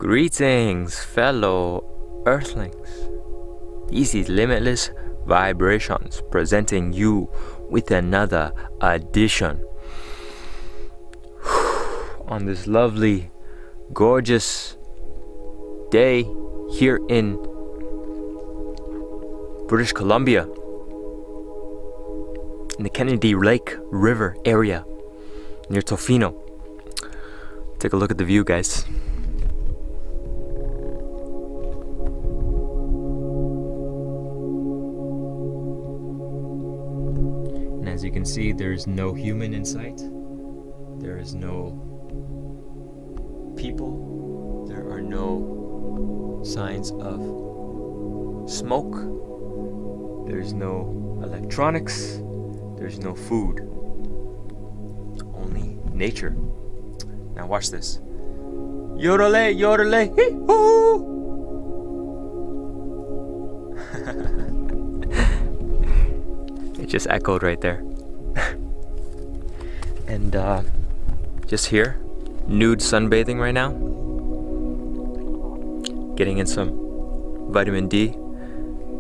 Greetings, fellow Earthlings. This is Limitless Vibrations presenting you with another edition on this lovely, gorgeous day here in British Columbia, in the Kennedy Lake River area near Tofino. Take a look at the view, guys. And as you can see, there's no human in sight. There is no people. There are no signs of smoke. There's no electronics. There's no food. Only nature. Now watch this. Yodele, yodele, hee hoo. It just echoed right there. And just here, nude sunbathing right now. Getting in some vitamin D,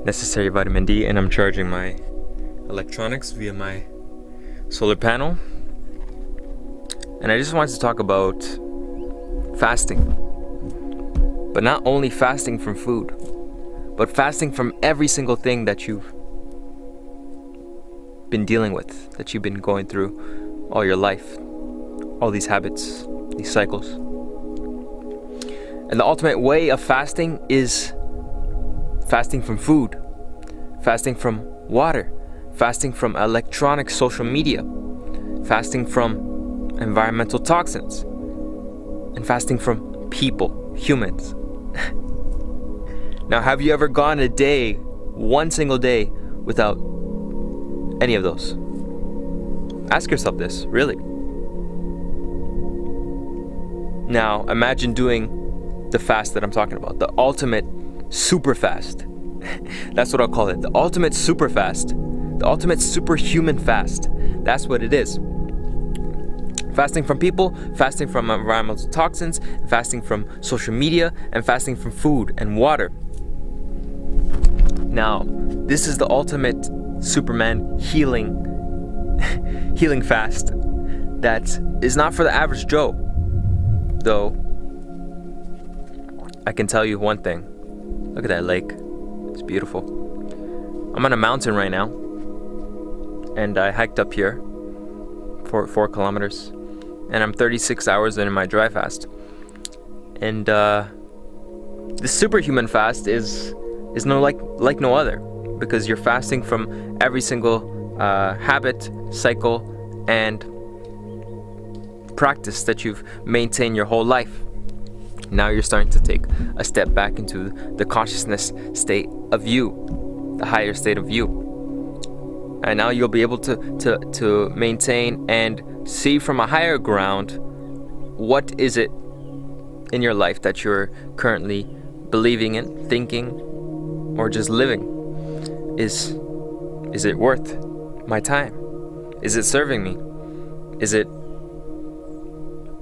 necessary vitamin D, and I'm charging my electronics via my solar panel. And I just wanted to talk about fasting. But not only fasting from food, but fasting from every single thing that you've been dealing with, that you've been going through all your life, all these habits, these cycles. And the ultimate way of fasting is fasting from food, fasting from water, fasting from electronic social media, fasting from environmental toxins, and fasting from people, humans. Now, have you ever gone a day, one single day, without any of those? Ask yourself this, really. Now, imagine doing the fast that I'm talking about, the ultimate super fast. That's what I'll call it, the ultimate super fast, the ultimate superhuman fast. That's what it is. Fasting from people, fasting from environmental toxins, fasting from social media, and fasting from food and water. Now, this is the ultimate Superman healing fast that is not for the average Joe. Though, I can tell you one thing. Look at that lake. It's beautiful. I'm on a mountain right now, and I hiked up here for 4 kilometers. And I'm 36 hours in my dry fast. And this superhuman fast is like no other, because you're fasting from every single habit, cycle, and practice that you've maintained your whole life. Now you're starting to take a step back into the consciousness state of you, the higher state of you. And now you'll be able to maintain and see from a higher ground, what is it in your life that you're currently believing in, thinking, or just living? Is it worth my time? Is it serving me? Is it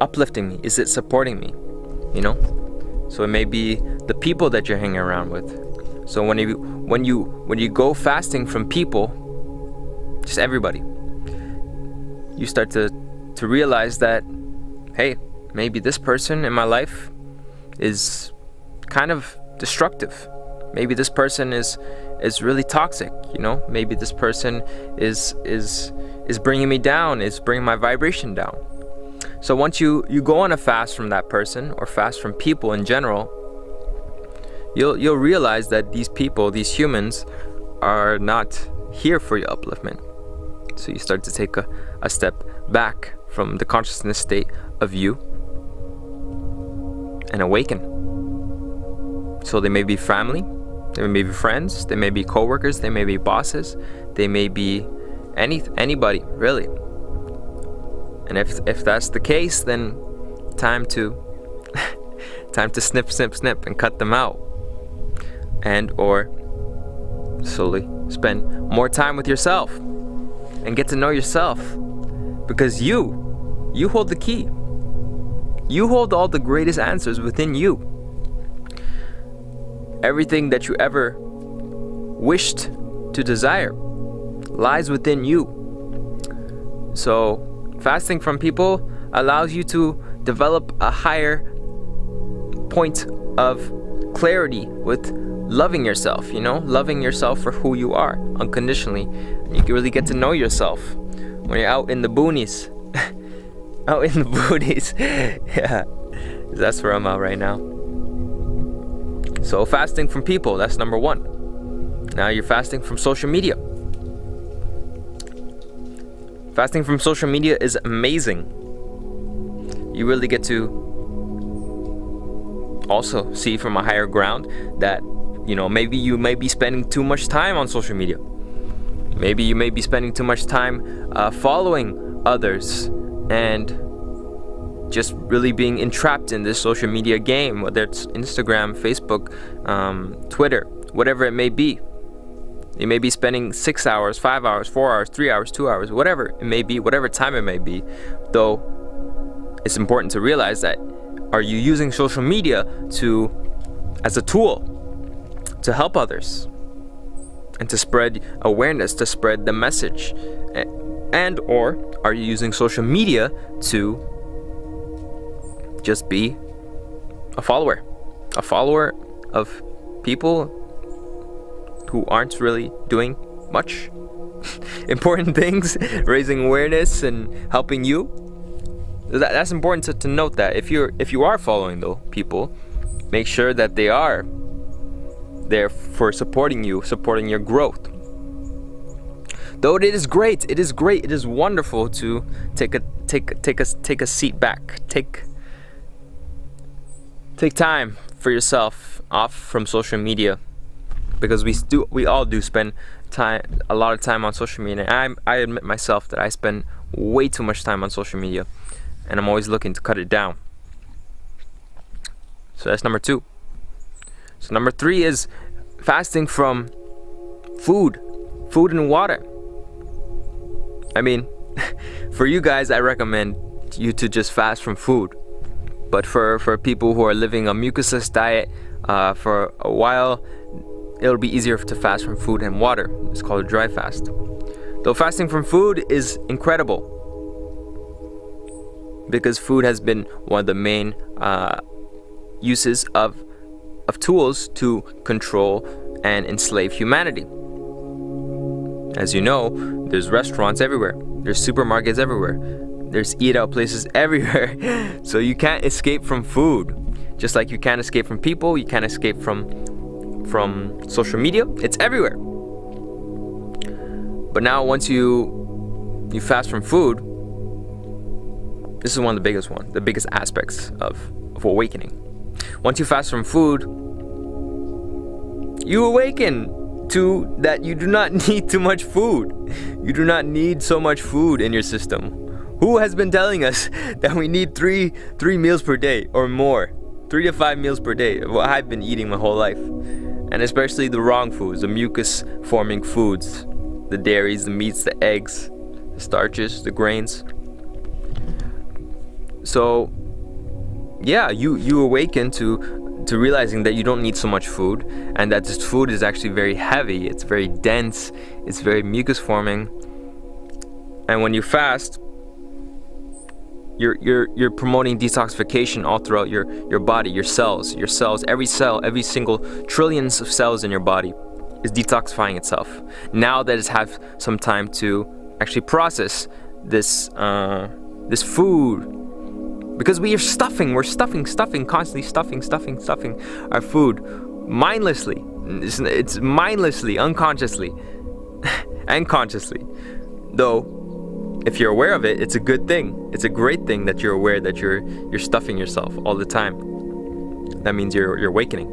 uplifting me? Is it supporting me? You know? So it may be the people that you're hanging around with. So when you go fasting from people, just everybody, you start to realize that, hey, maybe this person in my life is kind of destructive. Maybe this person is really toxic, you know? Maybe this person is bringing me down, is bringing my vibration down. So once you go on a fast from that person, or fast from people in general, you'll realize that these people, these humans, are not here for your upliftment. So you start to take a step back from the consciousness state of you and awaken. So they may be family, they may be friends, they may be co-workers, they may be bosses, they may be anybody, really. And if that's the case, then time to snip and cut them out. And or slowly spend more time with yourself and get to know yourself, because you hold the key. You hold all the greatest answers within you. Everything that you ever wished to desire lies within you. So fasting from people allows you to develop a higher point of clarity with loving yourself, loving yourself for who you are unconditionally. You can really get to know yourself when you're out in the boonies. Out in the boonies. Yeah, that's where I'm at right now. So fasting from people, that's number one. Now you're fasting from social media. Fasting from social media is amazing. You really get to also see from a higher ground that, maybe you may be spending too much time on social media. Maybe you may be spending too much time following others and just really being entrapped in this social media game, whether it's Instagram, Facebook, Twitter, whatever it may be. You may be spending 6 hours, 5 hours, 4 hours, 3 hours, 2 hours, whatever it may be, whatever time it may be. Though it's important to realize that, are you using social media as a tool to help others and to spread awareness, to spread the message? And or are you using social media to just be a follower of people who aren't really doing much important things, raising awareness and helping you? That's important to note that if you are following though people, make sure that they are there for supporting you, supporting your growth. Though it is great, it is wonderful to take a seat back, take time for yourself off from social media, because we all do spend a lot of time on social media. And I admit myself that I spend way too much time on social media, and I'm always looking to cut it down. So that's number 2. So number 3 is fasting from food and water. I mean, for you guys, I recommend you to just fast from food. But for people who are living a mucusless diet for a while, it'll be easier to fast from food and water. It's called a dry fast. Though fasting from food is incredible, because food has been one of the main uses of tools to control and enslave humanity. As you know, there's restaurants everywhere, there's supermarkets everywhere, there's eat-out places everywhere. So you can't escape from food. Just like you can't escape from people, you can't escape from social media. It's everywhere. But now once you fast from food, this is one of the biggest aspects of awakening. Once you fast from food, you awaken to that you do not need too much food. You do not need so much food in your system. Who has been telling us that we need three meals per day or more? 3 to 5 meals per day. Well, I've been eating my whole life. And especially the wrong foods, the mucus forming foods, the dairies, the meats, the eggs, the starches, the grains. So yeah, you awaken to realizing that you don't need so much food, and that this food is actually very heavy, it's very dense, it's very mucus forming. And when you fast, you're promoting detoxification all throughout your body, your cells, every cell, every single trillions of cells in your body is detoxifying itself. Now that it's had some time to actually process this food, because we're constantly stuffing our food mindlessly. It's mindlessly, unconsciously, and consciously. Though, if you're aware of it, it's a good thing. It's a great thing that you're aware that you're stuffing yourself all the time. That means you're awakening.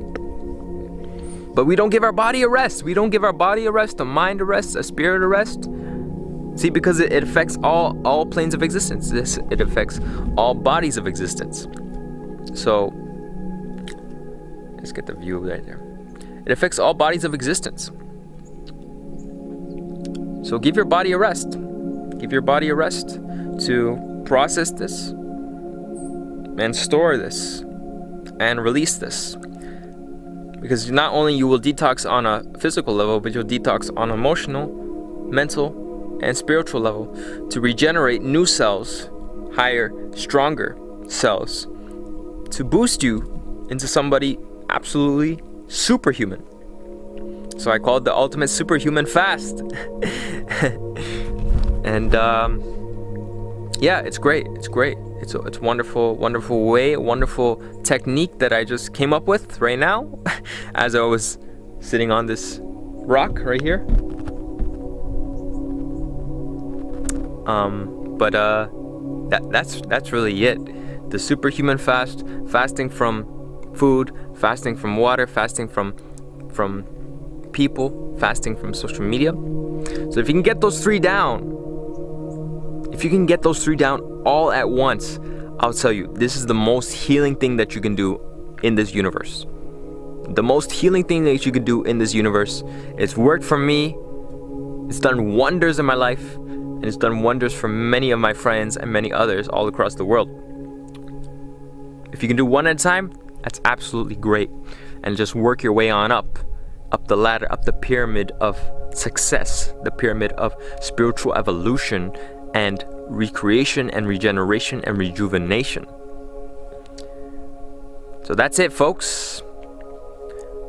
But we don't give our body a rest. We don't give our body a rest, a mind a rest, a spirit a rest. See, because it affects all planes of existence. It affects all bodies of existence. So, let's get the view right there. It affects all bodies of existence. So give your body a rest. Give your body a rest to process this and store this and release this. Because not only you will detox on a physical level, but you'll detox on emotional, mental, and spiritual level to regenerate new cells, higher, stronger cells, to boost you into somebody absolutely superhuman. So I call it the ultimate superhuman fast. And yeah, it's great. It's great. It's a wonderful, wonderful way, a wonderful technique that I just came up with right now as I was sitting on this rock right here. That's really it. The superhuman fast, fasting from food, fasting from water, fasting from people, fasting from social media. So if you can get those three down, all at once, I'll tell you, this is the most healing thing that you can do in this universe. The most healing thing that you can do in this universe. It's worked for me. It's done wonders in my life, and it's done wonders for many of my friends and many others all across the world. If you can do one at a time, that's absolutely great. And just work your way on up the ladder, up the pyramid of success, the pyramid of spiritual evolution and recreation and regeneration and rejuvenation. So that's it, folks.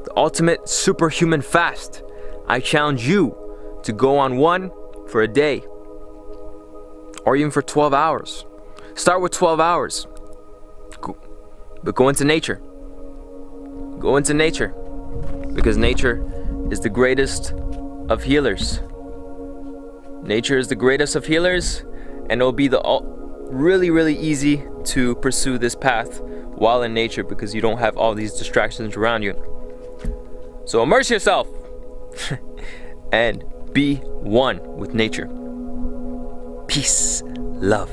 The ultimate superhuman fast. I challenge you to go on one for a day, or even for 12 hours. Start with 12 hours. But go into nature. Go into nature. Because nature is the greatest of healers. Nature is the greatest of healers, and it'll be really, really easy to pursue this path while in nature because you don't have all these distractions around you. So immerse yourself and be one with nature. Peace, love,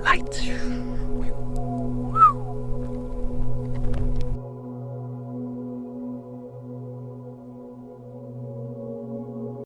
light.